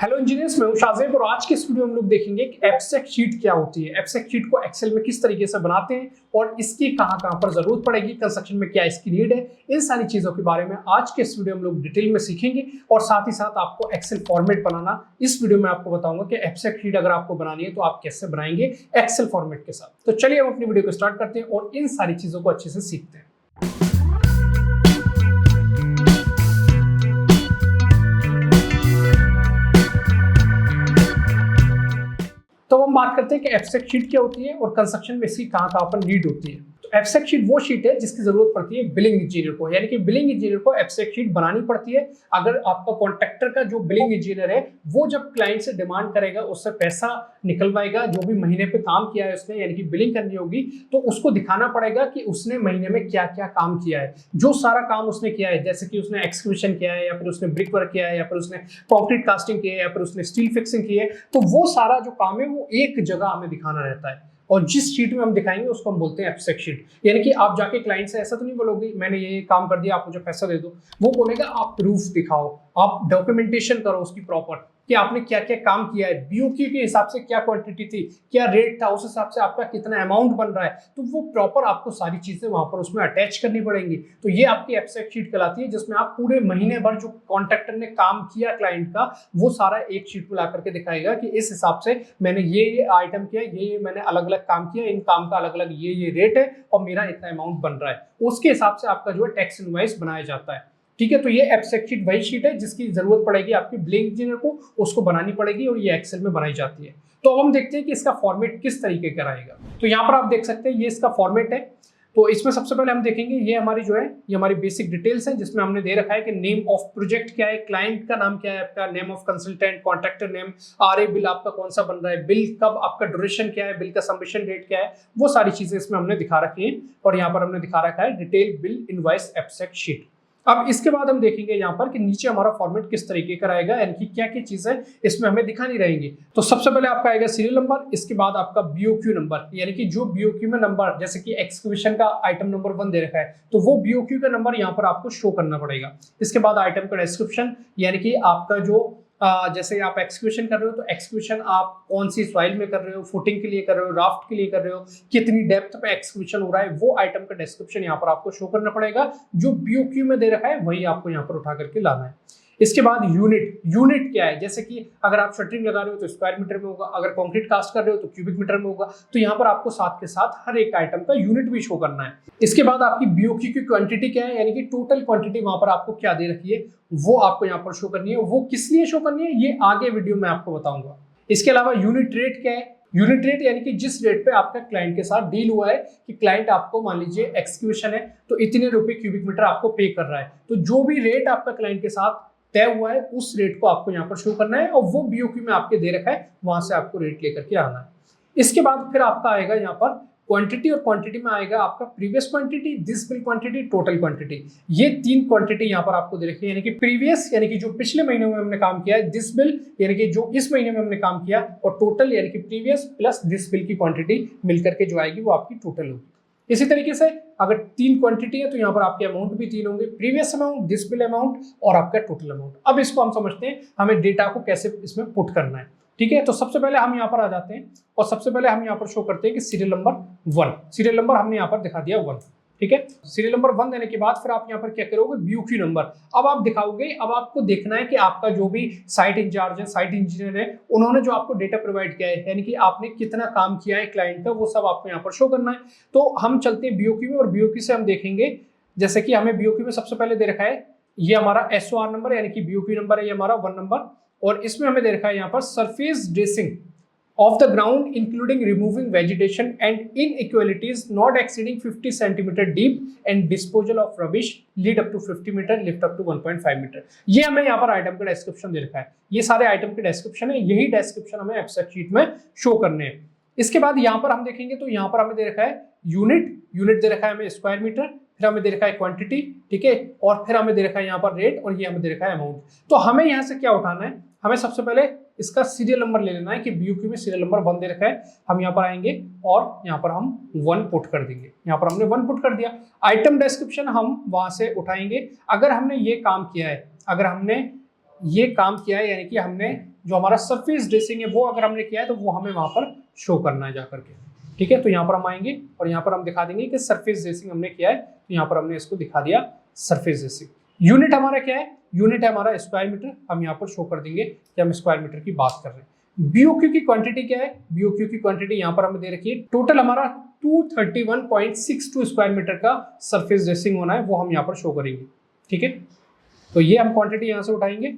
Hello engineers, मैं हूं शाहजेब और आज के इस वीडियो में हम लोग देखेंगे कि एब्स्ट्रैक्ट शीट क्या होती है, एब्स्ट्रैक्ट शीट को एक्सेल में किस तरीके से बनाते हैं और इसकी कहां पर जरूरत पड़ेगी, कंस्ट्रक्शन में क्या इसकी नीड है। इन सारी चीजों के बारे में आज के इस वीडियो में हम लोग डिटेल में सीखेंगे और साथ ही साथ आपको एक्सेल फॉर्मेट बनाना इस वीडियो में आपको बताऊंगा कि एब्स्ट्रैक्ट शीट अगर आपको बनानी है तो आप कैसे बनाएंगे एक्सेल फॉर्मेट के साथ। तो चलिए हम अपनी वीडियो को स्टार्ट करते हैं और इन सारी चीजों को अच्छे से सीखते हैं। तो हम बात करते हैं कि एब्स्ट्रैक्ट शीट क्या होती है और कंस्ट्रक्शन में इसकी कहां पर नीड होती है। तो एब्स्ट्रैक्ट शीट वो शीट है जिसकी जरूरत पड़ती है बिलिंग इंजीनियर को, यानी कि बिलिंग इंजीनियर को एब्स्ट्रैक्ट शीट बनानी पड़ती है। अगर आपका कॉन्ट्रैक्टर का जो बिलिंग इंजीनियर है वो जब क्लाइंट से डिमांड करेगा, उससे पैसा निकलवाएगा, जो भी महीने पे काम किया है उसने, यानी कि बिलिंग करनी होगी, तो उसको दिखाना पड़ेगा कि उसने महीने में क्या क्या काम किया है। जो सारा काम उसने किया है, जैसे कि उसने एक्सक्यूशन किया है या फिर उसने ब्रिक वर्क किया है या फिर उसने कंक्रीट कास्टिंग किया है या फिर उसने स्टील फिक्सिंग की है, तो वो सारा जो काम है वो एक जगह हमें दिखाना रहता है। और जिस शीट में हम दिखाएंगे उसको हम बोलते हैं एब्स्ट्रैक्ट शीट। यानी कि आप जाके क्लाइंट से ऐसा तो नहीं बोलोगे मैंने ये काम कर दिया आप मुझे पैसा दे दो, वो बोलेगा आप प्रूफ दिखाओ, आप डॉक्यूमेंटेशन करो उसकी प्रॉपर कि आपने क्या क्या काम किया है, बीओक्यू के हिसाब से क्या क्वांटिटी थी, क्या रेट था, उस हिसाब से आपका कितना अमाउंट बन रहा है, तो वो प्रॉपर आपको सारी चीजें वहां पर उसमें अटैच करनी पड़ेंगी। तो ये आपकी एब्स्ट्रैक्ट शीट कहलाती है, जिसमें आप पूरे महीने भर जो कॉन्ट्रैक्टर ने काम किया क्लाइंट का वो सारा एक शीट में ला करके दिखाएगा कि इस हिसाब से मैंने ये आइटम किया, ये मैंने अलग अलग काम किया, इन काम का अलग अलग ये रेट है और मेरा इतना अमाउंट बन रहा है। उसके हिसाब से आपका जो है टैक्स इनवॉइस बनाया जाता है। ठीक है, तो ये एब्स्ट्रैक्ट शीट वही शीट है जिसकी जरूरत पड़ेगी आपकी बिलिंग इंजीनियर को, उसको बनानी पड़ेगी और ये एक्सेल में बनाई जाती है। तो अब हम देखते हैं कि इसका फॉर्मेट किस तरीके का रहेगा। तो यहाँ पर आप देख सकते हैं ये इसका फॉर्मेट है। तो इसमें सबसे पहले हम देखेंगे ये हमारी जो है ये हमारी बेसिक डिटेल्स है, जिसमें हमने दे रखा है कि नेम ऑफ प्रोजेक्ट क्या है, क्लाइंट का नाम क्या है, आपका name of consultant, contractor name, RA bill आपका कौन सा बन रहा है, बिल कब, आपका ड्यूरेशन क्या है, बिल का सबमिशन डेट क्या है, वो सारी चीजें इसमें हमने दिखा रखी है। और यहाँ पर हमने दिखा रखा है detail bill invoice abstract sheet. अब इसके बाद हम देखेंगे यहाँ पर कि नीचे हमारा फॉर्मेट किस तरीके का रहेगा, यानी कि क्या क्या चीजें इसमें हमें दिखानी रहेंगी। तो सबसे पहले आपका आएगा सीरियल नंबर, इसके बाद आपका बीओक्यू नंबर, यानी कि जो बीओक्यू में नंबर, जैसे कि एक्सक्यूशन का आइटम नंबर 1 दे रखा है तो वो बीओक्यू का नंबर यहाँ पर आपको शो करना पड़ेगा। इसके बाद आइटम का डिस्क्रिप्शन, यानी कि आपका जो जैसे आप एक्सक्यूशन कर रहे हो तो एक्सक्यूशन आप कौन सी सॉइल में कर रहे हो, फुटिंग के लिए कर रहे हो, राफ्ट के लिए कर रहे हो, कितनी डेप्थ पे एक्सक्यूशन हो रहा है, वो आइटम का डिस्क्रिप्शन यहाँ पर आपको शो करना पड़ेगा। जो बीओक्यू में दे रखा है वही आपको यहाँ पर उठा करके लाना है। इसके बाद यूनिट क्या है, जैसे कि अगर आप शटरिंग लगा रहे हो तो स्क्वायर मीटर में होगा, अगर कंक्रीट कास्ट कर रहे हो तो क्यूबिक मीटर में होगा। तो यहाँ पर आपको साथ के साथ हर एक आइटम का यूनिट भी शो करना है। इसके बाद आपकी बीओक्यू की क्वांटिटी क्या है, यानी कि टोटल क्वांटिटी वहां पर आपको क्या दे रखी है वो आपको यहाँ पर शो करनी है। वो किस लिए शो करनी है ये आगे वीडियो में आपको बताऊंगा। इसके अलावा यूनिट रेट क्या है, यूनिट रेट यानी कि जिस रेट पे आपका क्लाइंट के साथ डील हुआ है कि क्लाइंट आपको मान लीजिए एक्सक्यूशन है तो इतने रुपए क्यूबिक मीटर आपको पे कर रहा है, तो जो भी रेट आपका क्लाइंट के साथ तय हुआ है उस रेट को आपको यहाँ पर शो करना है और वो बीओक्यू में आपके दे रखा है वहां से आपको रेट लेकर के आना है। इसके बाद फिर आपका आएगा यहाँ पर क्वांटिटी, और क्वांटिटी में आएगा आपका previous quantity, this bill quantity, total quantity. ये 3 क्वांटिटी यहाँ पर आपको दे रखी है, यानी कि प्रीवियस यानी कि जो पिछले महीने में हमने काम किया है, दिस बिल यानी कि जो इस महीने में हमने काम किया, और टोटल यानी कि प्रीवियस प्लस दिस बिल की क्वांटिटी मिलकर के जो आएगी वो आपकी टोटल होगी। इसी तरीके से अगर 3 क्वांटिटी है तो यहाँ पर आपके अमाउंट भी 3 होंगे, previous amount, this bill amount और आपका टोटल अमाउंट। अब इसको हम समझते हैं हमें डेटा को कैसे इसमें पुट करना है। ठीक है, तो सबसे पहले हम यहाँ पर आ जाते हैं और सबसे पहले हम यहाँ पर शो करते हैं कि सीरियल नंबर 1, सीरियल नंबर हमने यहाँ पर दिखा दिया 1। ठीक है, सीरियल नंबर 1 देने के बाद फिर आप यहाँ पर क्या करोगे, बीओक्यू नंबर अब आप दिखाओगे। अब आपको देखना है कि आपका जो भी साइट इंचार्ज है, साइट इंजीनियर है, उन्होंने जो आपको डेटा प्रोवाइड किया है, यानी कि आपने कितना काम किया है क्लाइंट का, वो सब आपको यहाँ पर शो करना है। तो हम चलते हैं बीओक्यू में और बीओक्यू से हम देखेंगे, जैसे कि हमें बीओक्यू में सबसे पहले दे रखा है ये हमारा एसओआर नंबर, यानी कि बीओक्यू नंबर है ये हमारा 1 नंबर, और इसमें हमें दे रखा है यहाँ पर surface dressing of the ground including removing vegetation and inequalities not exceeding 50 centimeter deep and disposal of rubbish lead up to 50 meter lift up to 1.5 meter। ये हमें यहाँ पर आइटम का डिस्क्रिप्शन दे रखा है, ये सारे आइटम के डिस्क्रिप्शन है, यही डिस्क्रिप्शन हमें एब्स्ट्रैक्ट शीट में शो करने हैं। इसके बाद यहाँ पर हम देखेंगे तो यहाँ पर हमें दे रखा है यूनिट दे रखा है हमें स्क्वायर मीटर, फिर हमें दे रखा है क्वांटिटी, ठीक है, और फिर हमें दे रखा है यहाँ पर रेट, और ये हमें दे रखा है अमाउंट। तो हमें यहाँ से क्या उठाना है, हमें सबसे पहले इसका सीरियल नंबर ले लेना है कि बीओक्यू में सीरियल नंबर 1 दे रखा है। हम यहाँ पर आएंगे और यहाँ पर हम 1 पुट कर देंगे, यहाँ पर हमने 1 पुट कर दिया। आइटम डिस्क्रिप्शन हम वहां से उठाएंगे। अगर हमने ये काम किया है, अगर हमने ये काम किया है, यानी कि हमने जो हमारा सरफेस ड्रेसिंग है वो अगर हमने किया है तो वो हमें वहां पर शो करना है जाकर के। ठीक है, तो यहाँ पर हम आएंगे और यहाँ पर हम दिखा देंगे कि सरफेस ड्रेसिंग हमने किया है, तो यहाँ पर हमने इसको दिखा दिया सरफेस ड्रेसिंग। यूनिट हमारा क्या है, यूनिट है हमारा स्क्वायर मीटर, हम यहाँ पर शो कर देंगे कि हम स्क्वायर मीटर की बात कर रहे हैं। बीओक्यू की क्वांटिटी क्या है, बीओक्यू की क्वांटिटी यहाँ पर हमें दे रखी है, टोटल हमारा 231.62 स्क्वायर मीटर का सरफेस ड्रेसिंग होना है, वो हम यहाँ पर शो करेंगे। ठीक है, तो ये हम क्वांटिटी यहाँ से उठाएंगे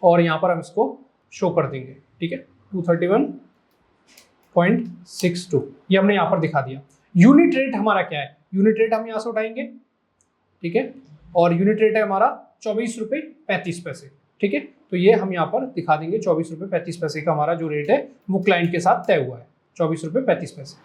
और यहाँ पर हम इसको शो कर देंगे। ठीक है, 231.62 ये हमने यहाँ पर दिखा दिया। यूनिट रेट हमारा क्या है, यूनिट रेट हम यहाँ से उठाएंगे। ठीक है, और यूनिट रेट है हमारा 24 रुपये 35 पैसे। ठीक है, तो ये हम यहाँ पर दिखा देंगे 24 रुपये 35 पैसे का हमारा जो रेट है वो क्लाइंट के साथ तय हुआ है, 24 रुपये 35 पैसे।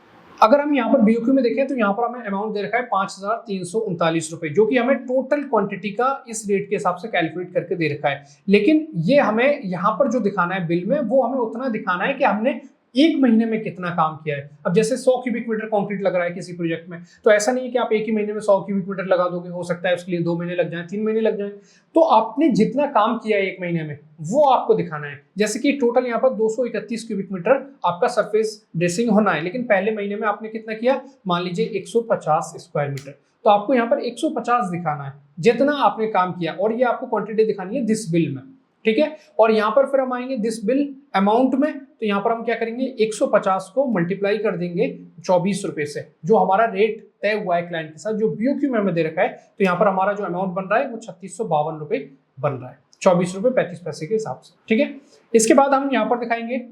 अगर हम यहाँ पर बीओक्यू में देखें तो यहाँ पर हमें अमाउंट दे रखा है 5,339 रुपये, जो कि हमें टोटल क्वांटिटी का इस रेट के हिसाब से कैलकुलेट करके दे रखा है। लेकिन ये हमें यहाँ पर जो दिखाना है बिल में, वो हमें उतना दिखाना है कि हमने एक महीने में कितना काम किया है। अब जैसे 100 क्यूबिक मीटर कंक्रीट लग रहा है किसी प्रोजेक्ट में, तो ऐसा नहीं है कि आप एक ही महीने में 100 क्यूबिक मीटर लगा दोगे, हो सकता है उसके लिए 2 महीने लग जाए, 3 महीने लग जाए। तो आपने जितना काम किया है एक महीने में वो आपको दिखाना है। जैसे कि टोटल यहाँ पर 231 क्यूबिक मीटर आपका सरफेस ड्रेसिंग होना है, लेकिन पहले महीने में आपने कितना किया, मान लीजिए 150 स्क्वायर मीटर, तो आपको यहाँ पर 150 दिखाना है जितना आपने काम किया, और ये आपको क्वांटिटी दिखानी है दिस बिल में। ठीक है, और यहाँ पर फिर हम आएंगे दिस बिल अमाउंट में, तो यहाँ पर हम क्या करेंगे, 150 को मल्टीप्लाई कर देंगे 24 रुपए से, जो हमारा रेट तय हुआ है क्लाइंट के साथ, जो बीओक्यू में हमें दे रखा है। तो यहाँ पर हमारा जो अमाउंट बन रहा है वो 3652 रुपए बन रहा है, 24 रुपये 35 पैसे के हिसाब से। ठीक है, इसके बाद हम यहाँ पर दिखाएंगे,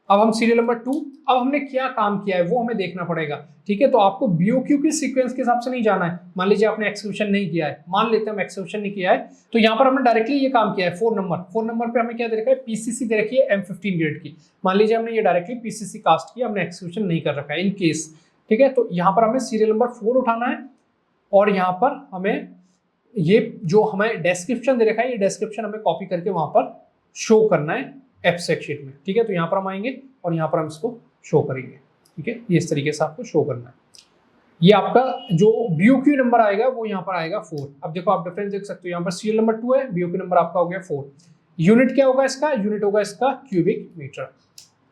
अब हम सीरियल नंबर 2, अब हमने क्या काम किया है वो हमें देखना पड़ेगा। ठीक है, तो आपको बीओक्यू के सीक्वेंस के हिसाब से नहीं जाना है। मान लीजिए आपने एक्सक्यूशन नहीं किया है, मान लेते हैं हम एक्सक्यूशन नहीं किया है, तो यहाँ पर हमने डायरेक्टली ये काम किया है। 4 नंबर पे हमें क्या दे रखा है, पीसीसी दे रखी है M15 ग्रेड की। मान लीजिए हमने ये डायरेक्टली पीसीसी कास्ट किया, हमने एक्सक्यूशन नहीं कर रखा है इन केस। ठीक है, तो यहाँ पर हमें सीरियल नंबर 4 उठाना है, और यहाँ पर हमें ये जो हमें डिस्क्रिप्शन दे रखा है, ये डिस्क्रिप्शन हमें कॉपी करके वहां पर शो करना है एब्स्ट्रैक्ट शीट में। ठीक है, तो यहाँ पर हम आएंगे और यहाँ पर हम इसको शो करेंगे। ठीक है, ये इस तरीके से आपको शो करना है। ये आपका जो बीओक्यू नंबर आएगा वो यहाँ पर आएगा 4। अब देखो आप डिफरेंस देख सकते हो, यहाँ पर सीरियल नंबर 2 है, बीओक्यू नंबर आपका हो गया 4। यूनिट क्या होगा इसका, यूनिट होगा इसका क्यूबिक मीटर।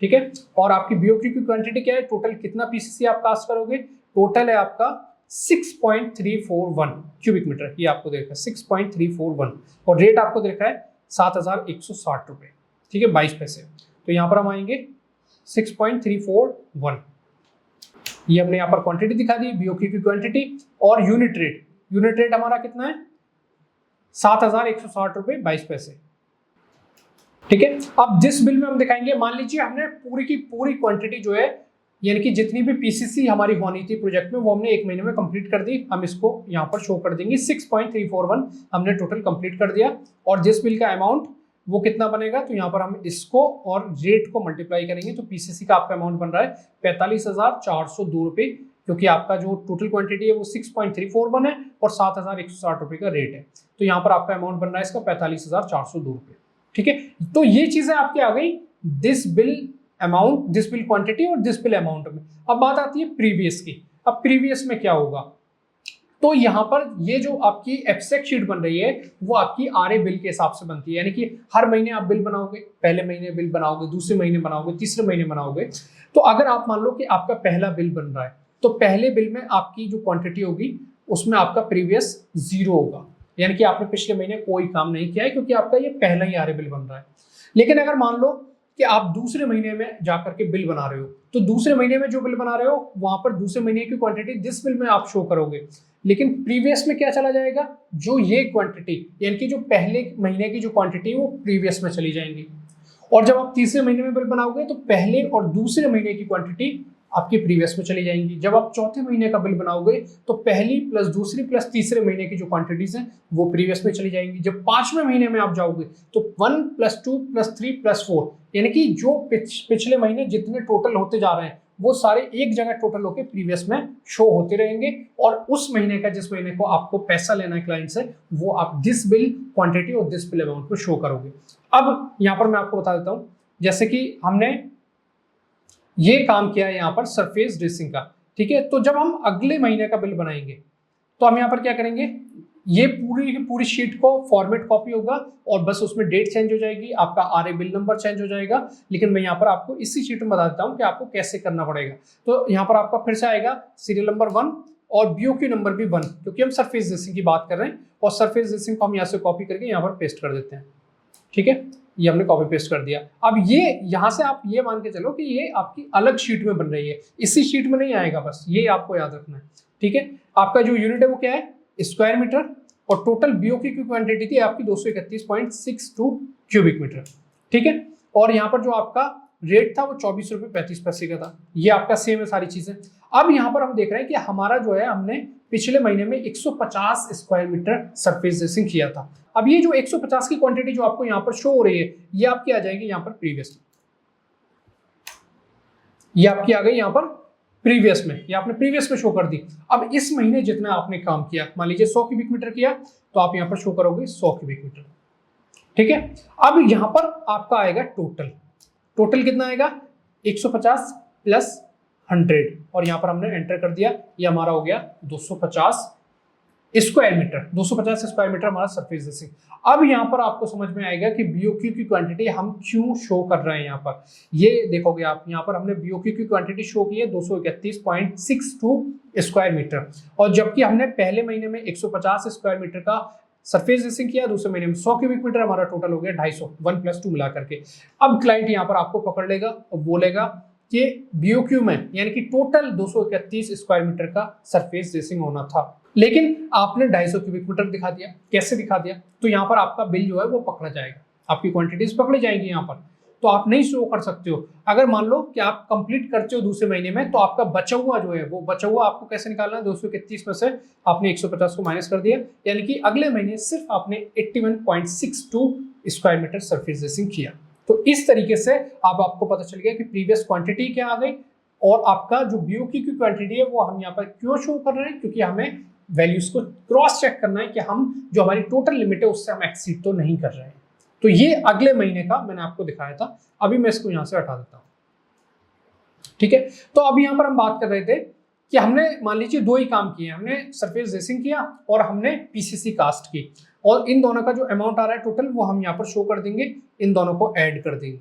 ठीक है, और आपकी बीओक्यू की क्वांटिटी क्या है, टोटल कितना पीसीसी आप कास्ट करोगे, टोटल है आपका 6.341 क्यूबिक मीटर, ये आपको दे रखा है 6.341, और रेट आपको दे रखा है 7,160 रुपये। ठीक है, 22 पैसे। तो यहाँ पर हम आएंगे 6.341, ये हमने यहाँ पर क्वांटिटी दिखा दी, बीओक्यू की क्वांटिटी, और यूनिट रेट हमारा कितना है, 7,160 रुपये 22 पैसे। ठीक है, अब जिस बिल में हम दिखाएंगे, मान लीजिए हमने पूरी की पूरी क्वांटिटी जो है, यानी कि जितनी भी पीसीसी हमारी होनी थी प्रोजेक्ट में, वो हमने एक महीने में कंप्लीट कर दी। हम इसको यहाँ पर शो कर देंगे 6.341 हमने टोटल कंप्लीट कर दिया, और जिस बिल का अमाउंट वो कितना बनेगा, तो यहाँ पर हम इसको और रेट को मल्टीप्लाई करेंगे, तो पीसीसी का आपका अमाउंट बन रहा है 45,402 रुपये, क्योंकि आपका जो टोटल क्वांटिटी है वो 6.341 है और 7,160 रुपये का रेट है। तो यहाँ पर आपका अमाउंट बन रहा है इसका 45,402 रुपये। ठीक है, तो ये चीजें आपकी आ गई this bill amount, this bill quantity और दिस बिल अमाउंट में। अब बात आती है प्रीवियस की। अब प्रीवियस में क्या होगा, तो यहाँ पर ये जो आपकी एब्स्ट्रैक्ट शीट बन रही है वो आपकी आरए बिल के हिसाब से बनती है, यानी कि हर महीने आप बिल बनाओगे, पहले महीने बिल बनाओगे, दूसरे महीने बनाओगे, तीसरे महीने बनाओगे। तो अगर आप मान लो कि आपका पहला बिल बन रहा है, तो पहले बिल में आपकी जो क्वांटिटी होगी उसमें आपका प्रीवियस 0 होगा, यानी कि आपने पिछले महीने कोई काम नहीं किया है, क्योंकि आपका ये पहला ही आरए बिल बन रहा है। लेकिन अगर मान लो कि आप दूसरे महीने में जाकर के बिल बना रहे हो, तो दूसरे महीने में जो बिल बना रहे हो वहां पर दूसरे महीने की क्वांटिटी दिस बिल में आप शो करोगे, लेकिन प्रीवियस में क्या चला जाएगा, जो ये क्वांटिटी यानी कि जो पहले महीने की जो क्वांटिटी वो प्रीवियस में चली जाएंगी। और जब आप तीसरे महीने में बिल बनाओगे तो पहले और दूसरे महीने की क्वांटिटी आपकी प्रीवियस में चली जाएंगी। जब आप चौथे महीने का बिल बनाओगे तो पहली प्लस दूसरी प्लस तीसरे महीने की जो क्वांटिटीज हैं वो प्रीवियस में चली जाएंगी। जब 5वें महीने में आप जाओगे तो 1 + 2 + 3 + 4, यानी कि जो पिछले महीने जितने टोटल होते जा रहे हैं वो सारे एक जगह टोटल होकर प्रीवियस में शो होते रहेंगे, और उस महीने का जिस महीने को आपको पैसा लेना है क्लाइंट से, वो आप दिस बिल क्वांटिटी और दिस बिल अमाउंट को शो करोगे। अब यहाँ पर मैं आपको बता देता हूँ, जैसे कि हमने ये काम किया है यहाँ पर सरफेस ड्रेसिंग का। ठीक है, तो जब हम अगले महीने का बिल बनाएंगे तो हम यहाँ पर क्या करेंगे, ये पूरी की पूरी शीट को फॉर्मेट कॉपी होगा और बस उसमें डेट चेंज हो जाएगी, आपका आरए बिल नंबर चेंज हो जाएगा। लेकिन मैं यहाँ पर आपको इसी शीट में बता देता हूँ कि आपको कैसे करना पड़ेगा। तो यहाँ पर आपका फिर से आएगा सीरियल नंबर 1 और बीओक्यू नंबर भी 1, क्योंकि हम सरफेस ड्रेसिंग की बात कर रहे हैं और सरफेस ड्रेसिंग को हम यहाँ से कॉपी करके यहाँ पर पेस्ट कर देते हैं। ठीक है, ये हमने कॉपी पेस्ट कर दिया। अब ये यहाँ से आप ये मान के चलो कि ये आपकी अलग शीट में बन रही है, इसी शीट में नहीं आएगा, बस ये आपको याद रखना है। ठीक है, आपका जो यूनिट है वो क्या है, स्क्वायर मीटर, और टोटल बीओक्यू की क्वांटिटी थी आपकी 231.62 क्यूबिक मीटर। ठीक है, और यहाँ पर जो आपका रेट था वो 24 रुपये 35 पैसे का था। ये आपका सेम है सारी चीजें। अब यहाँ पर हम देख रहे हैं कि हमारा जो है, हमने पिछले महीने में 150 स्क्वायर मीटर सरफेस ड्रेसिंग किया था। अब ये जो 150 की क्वांटिटी जो आपको यहाँ पर शो हो रही है, ये आपकी आ जाएगी यहाँ पर प्रीवियस, ये आपकी आ गई यहाँ पर प्रीवियस में, ये आपने प्रीवियस में शो कर दी। अब इस महीने जितना आपने काम किया, मान लीजिए 100 क्यूबिक मीटर किया, तो आप यहाँ पर शो करोगे 100 क्यूबिक मीटर। ठीक है, अब यहाँ पर आपका आएगा टोटल, टोटल कितना आएगा 150 प्लस 100, और यहाँ पर हमने एंटर कर दिया, ये हमारा हो गया 250 स्क्वायर मीटर। 250 स्क्वायर मीटर हमारा सरफेस ड्रेसिंग। अब यहाँ पर आपको समझ में आएगा कि बीओक्यू की क्वांटिटी हम क्यों शो कर रहे हैं। यहाँ पर ये देखोगे आप, यहाँ पर हमने बीओक्यू की क्वांटिटी शो की है 231.62 स्क्वायर मीटर, और जबकि हमने पहले महीने में 150 स्क्वायर मीटर का सरफेस ड्रेसिंग किया, दूसरे महीने में 100 क्यूबिक मीटर, हमारा टोटल हो गया 250, 1 + 2 मिला करके। अब क्लाइंट यहाँ पर आपको पकड़ लेगा और बोलेगा कि बीओक्यू में यानी कि टोटल 231 स्क्वायर मीटर का सरफेस ड्रेसिंग होना था, लेकिन आपने 250 क्यूबिक मीटर दिखा दिया। कैसे दिखा दिया, तो यहाँ पर आपका बिल जो है वो पकड़ा जाएगा, आपकी क्वांटिटीज पकड़ी जाएंगी यहाँ पर, तो आप नहीं शो कर सकते हो। अगर मान लो कि आप कंप्लीट करते हो दूसरे महीने में, तो आपका बचा हुआ जो है, वो बचा हुआ आपको कैसे निकालना है, 231 में से आपने 150 को माइनस कर दिया, यानी कि अगले महीने सिर्फ आपने 81.62 स्क्वायर मीटर सरफेस ड्रेसिंग किया। तो इस तरीके से अब आपको पता चल गया कि प्रीवियस क्वांटिटी क्या आ गई, और आपका जो बीओक्यू की क्वांटिटी है वो हम यहाँ पर क्यों शो कर रहे हैं, क्योंकि हमें वैल्यूज को क्रॉस चेक करना है कि हम जो हमारी टोटल लिमिट है उससे हम एक्सीड तो नहीं कर रहे हैं। तो ये अगले महीने का मैंने आपको दिखाया था। अभी मैं इसको यहां से हटा देता हूं। ठीक है, तो अभी यहां पर हम बात कर रहे थे कि हमने मान लीजिए 2 ही काम किए, हमने सरफेस ड्रेसिंग किया और हमने पीसीसी कास्ट की, और इन दोनों का जो अमाउंट आ रहा है टोटल वो हम यहाँ पर शो कर देंगे, इन दोनों को ऐड कर देंगे।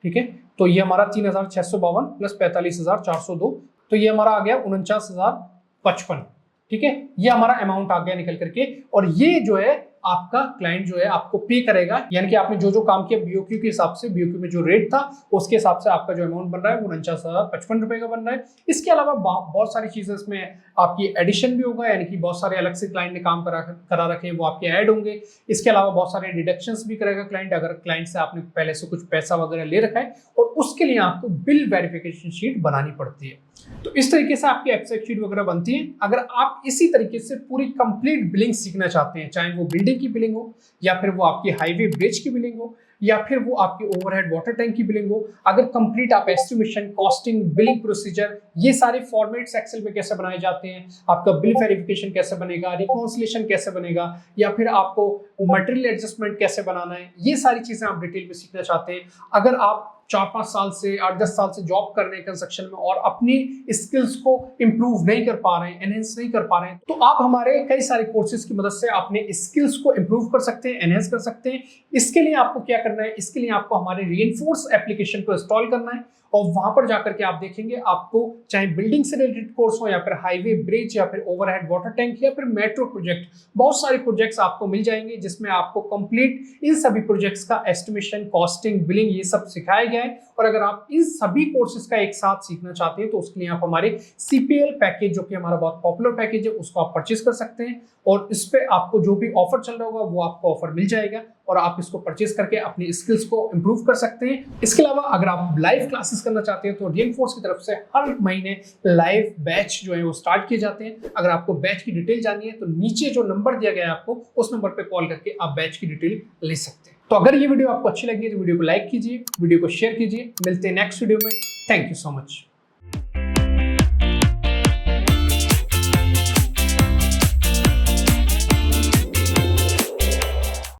ठीक है, तो ये हमारा 3652 प्लस 45402, तो ये हमारा आ गया 49,055। ठीक है, ये हमारा अमाउंट आ गया निकल करके, और ये जो है आपका क्लाइंट जो है आपको पे करेगा, यानी कि आपने जो जो काम किया बीओक्यू के हिसाब से, बीओक्यू में जो रेट था उसके हिसाब से आपका जो अमाउंट बन रहा है वो 49,055 रुपए का बन रहा है। इसके अलावा बहुत सारी चीजें इसमें आपकी एडिशन भी होगा, यानी कि बहुत सारे अलग से क्लाइंट ने काम करा रखे हैं वो आपके ऐड होंगे। इसके अलावा बहुत सारे डिडक्शंस भी करेगा क्लाइंट, अगर क्लाइंट से आपने पहले से कुछ पैसा वगैरह ले रखा है, और उसके लिए आपको बिल वेरिफिकेशन शीट बनानी पड़ती है। तो इस तरीके से आपकी एब्स्ट्रैक्ट शीट वगैरह बनती है। अगर आप इसी तरीके से पूरी कंप्लीट बिलिंग सीखना चाहते हैं, चाहे वो बिल्डिंग की बिलिंग हो, या फिर वो आपकी हाईवे ब्रिज की बिलिंग हो, या फिर वो आपकी ओवरहेड वाटर टैंक की बिलिंग हो, अगर कंप्लीट आप एस्टिमेशन, कॉस्टिंग, बिलिंग प्रोसीजर, ये सारे फॉर्मेट्स एक्सेल में कैसे बनाए जाते हैं, आपका बिल वेरिफिकेशन कैसे बनेगा, रिकॉन्सिलेशन कैसे बनेगा, या फिर आपको मटेरियल एडजस्टमेंट कैसे बनाना है, ये सारी चीजें आप डिटेल में सीखना चाहते हैं। अगर आप 4-5 साल से 8-10 साल से जॉब कर रहे हैं कंस्ट्रक्शन में और अपनी स्किल्स को इंप्रूव नहीं कर पा रहे हैं, एनहेंस नहीं कर पा रहे हैं, तो आप हमारे कई सारे कोर्सेज की मदद से अपने स्किल्स को इंप्रूव कर सकते हैं, एनहेंस कर सकते हैं। इसके लिए आपको क्या करना है, इसके लिए आपको हमारे रीइंफोर्स एप्लीकेशन को इंस्टॉल करना है, और वहां पर जाकर के आप देखेंगे आपको चाहे बिल्डिंग से रिलेटेड कोर्स हो, या फिर हाईवे ब्रिज, या फिर ओवरहेड वाटर टैंक, या फिर मेट्रो प्रोजेक्ट, बहुत सारे प्रोजेक्ट्स आपको मिल जाएंगे जिसमें आपको कंप्लीट इन सभी प्रोजेक्ट्स का एस्टिमेशन, कॉस्टिंग, बिलिंग, ये सब सिखाया गया है। और अगर आप इन सभी कोर्सेज का एक साथ सीखना चाहते हैं तो उसके लिए आप हमारे CPL पैकेज, जो कि हमारा बहुत पॉपुलर पैकेज है, उसको आप परचेज कर सकते हैं, और इस पे आपको जो भी ऑफर चल रहा होगा वो आपको ऑफर मिल जाएगा, और आप इसको परचेज करके अपनी स्किल्स को इंप्रूव कर सकते हैं। इसके अलावा अगर आप लाइव क्लासेस करना चाहते हैं तो रीइंफोर्स की तरफ से हर महीने लाइव बैच जो है वो स्टार्ट किए जाते हैं। अगर आपको बैच की डिटेल जाननी है तो नीचे जो नंबर दिया गया है आपको, उस नंबर पे कॉल करके आप बैच की डिटेल ले सकते हैं। तो अगर ये वीडियो आपको अच्छी लगी तो वीडियो को लाइक कीजिए, वीडियो को शेयर कीजिए। मिलते हैं नेक्स्ट वीडियो में। Thank you so much.